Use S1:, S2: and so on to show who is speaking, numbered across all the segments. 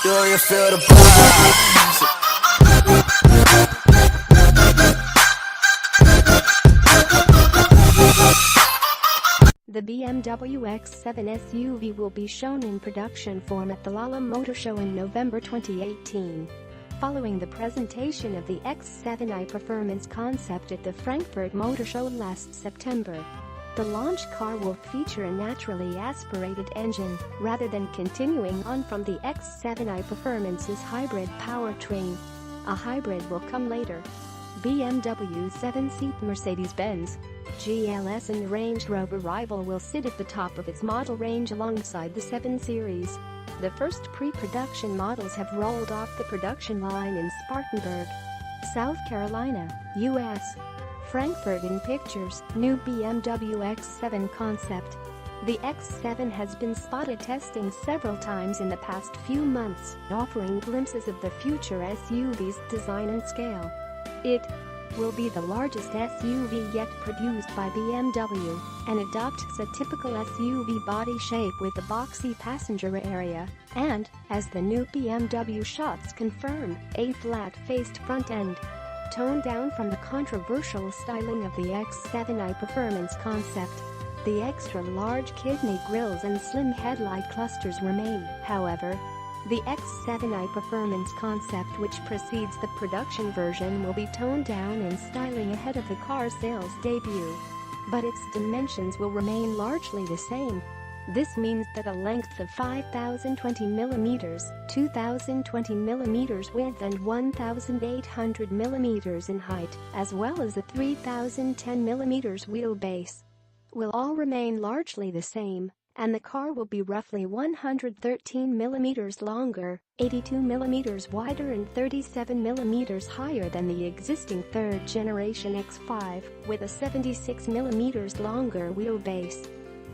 S1: Do you feel the buzz?
S2: The BMW X7 SUV will be shown in production form at the Lala Motor Show in November 2018. Following the presentation of the X7 iPerformance concept at the Frankfurt Motor Show last September, the launch car will feature a naturally aspirated engine, rather than continuing on from the X7 iPerformance's hybrid powertrain. A hybrid will come later. BMW 7-seat Mercedes-Benz GLS and Range Rover rival will sit at the top of its model range alongside the 7 Series. The first pre-production models have rolled off the production line in Spartanburg, South Carolina, U.S. Frankfurt in pictures, new BMW X7 concept. The X7 has been spotted testing several times in the past few months, offering glimpses of the future SUV's design and scale. It will be the largest SUV yet produced by BMW, and adopts a typical SUV body shape with a boxy passenger area, and, as the new BMW shots confirm, a flat-faced front end. Toned down from the controversial styling of the X7 iPerformance concept, the extra-large kidney grills and slim headlight clusters remain, however. The X7 iPerformance concept, which precedes the production version, will be toned down in styling ahead of the car's sales debut. But its dimensions will remain largely the same. This means that a length of 5,020mm, 2,020mm width and 1,800mm in height, as well as a 3,010mm wheelbase, will all remain largely the same, and the car will be roughly 113mm longer, 82mm wider and 37mm higher than the existing third-generation X5, with a 76mm longer wheelbase.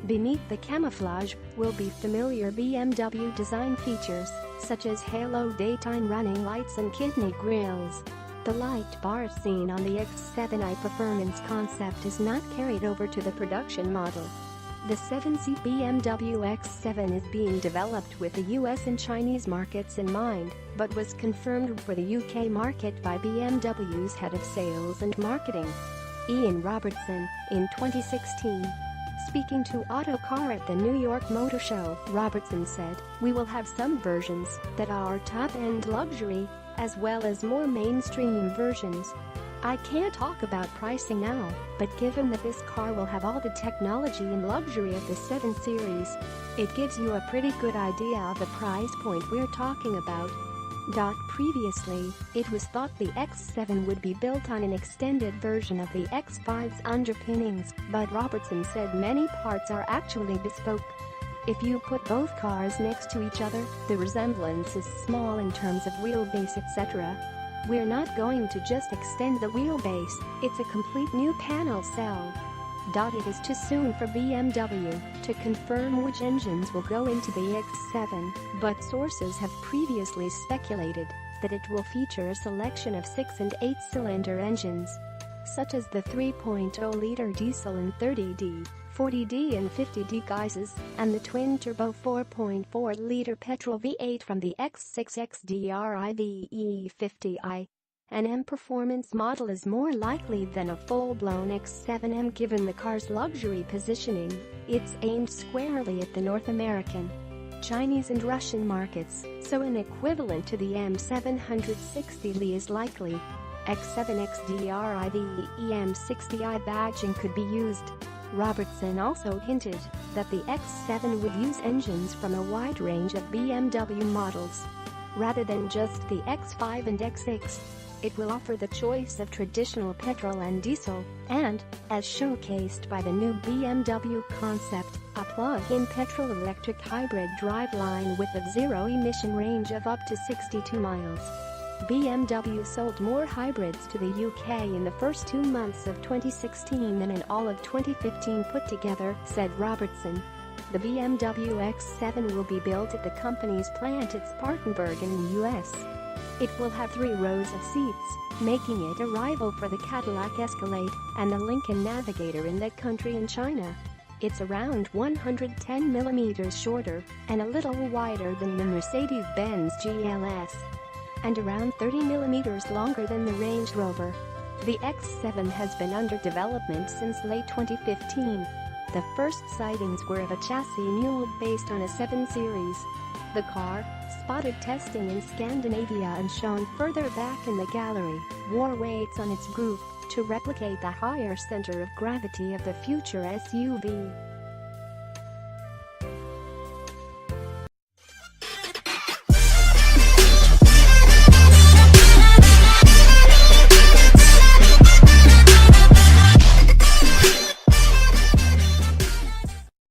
S2: Beneath the camouflage will be familiar BMW design features, such as halo daytime running lights and kidney grills. The light bar seen on the X7 iPerformance concept is not carried over to the production model. The 7-seat BMW X7 is being developed with the US and Chinese markets in mind, but was confirmed for the UK market by BMW's head of sales and marketing, Ian Robertson, in 2016. Speaking to Autocar at the New York Motor Show, Robertson said, "We will have some versions that are top-end luxury, as well as more mainstream versions. I can't talk about pricing now, but given that this car will have all the technology and luxury of the 7 Series, it gives you a pretty good idea of the price point we're talking about." Previously, it was thought the X7 would be built on an extended version of the X5's underpinnings, but Robertson said many parts are actually bespoke. If you put both cars next to each other, the resemblance is small in terms of wheelbase, etc. We're not going to just extend the wheelbase, it's a complete new panel cell. It is too soon for BMW to confirm which engines will go into the X7, but sources have previously speculated that it will feature a selection of 6- and 8-cylinder engines, such as the 3.0-liter diesel in 30D, 40D and 50D guises, and the twin-turbo 4.4-liter petrol V8 from the X6 XDRI VE50i. An M-Performance model is more likely than a full-blown X7M given the car's luxury positioning. It's aimed squarely at the North American, Chinese and Russian markets, so an equivalent to the M760Li is likely. X7 XDRI VE-M60i badging could be used. Robertson also hinted that the X7 would use engines from a wide range of BMW models, rather than just the X5 and X6. It will offer the choice of traditional petrol and diesel, and, as showcased by the new BMW concept, a plug-in petrol-electric hybrid driveline with a zero-emission range of up to 62 miles. BMW sold more hybrids to the UK in the first 2 months of 2016 than in all of 2015 put together, said Robertson. The BMW X7 will be built at the company's plant at Spartanburg in the US. It will have 3 rows of seats, making it a rival for the Cadillac Escalade and the Lincoln Navigator in that country and China. It's around 110 millimeters shorter and a little wider than the Mercedes-Benz GLS, and around 30 millimeters longer than the Range Rover. The X7 has been under development since late 2015. The first sightings were of a chassis mule based on a 7 Series. The car, spotted testing in Scandinavia and shown further back in the gallery, wore weights on its roof to replicate the higher center of gravity of the future SUV.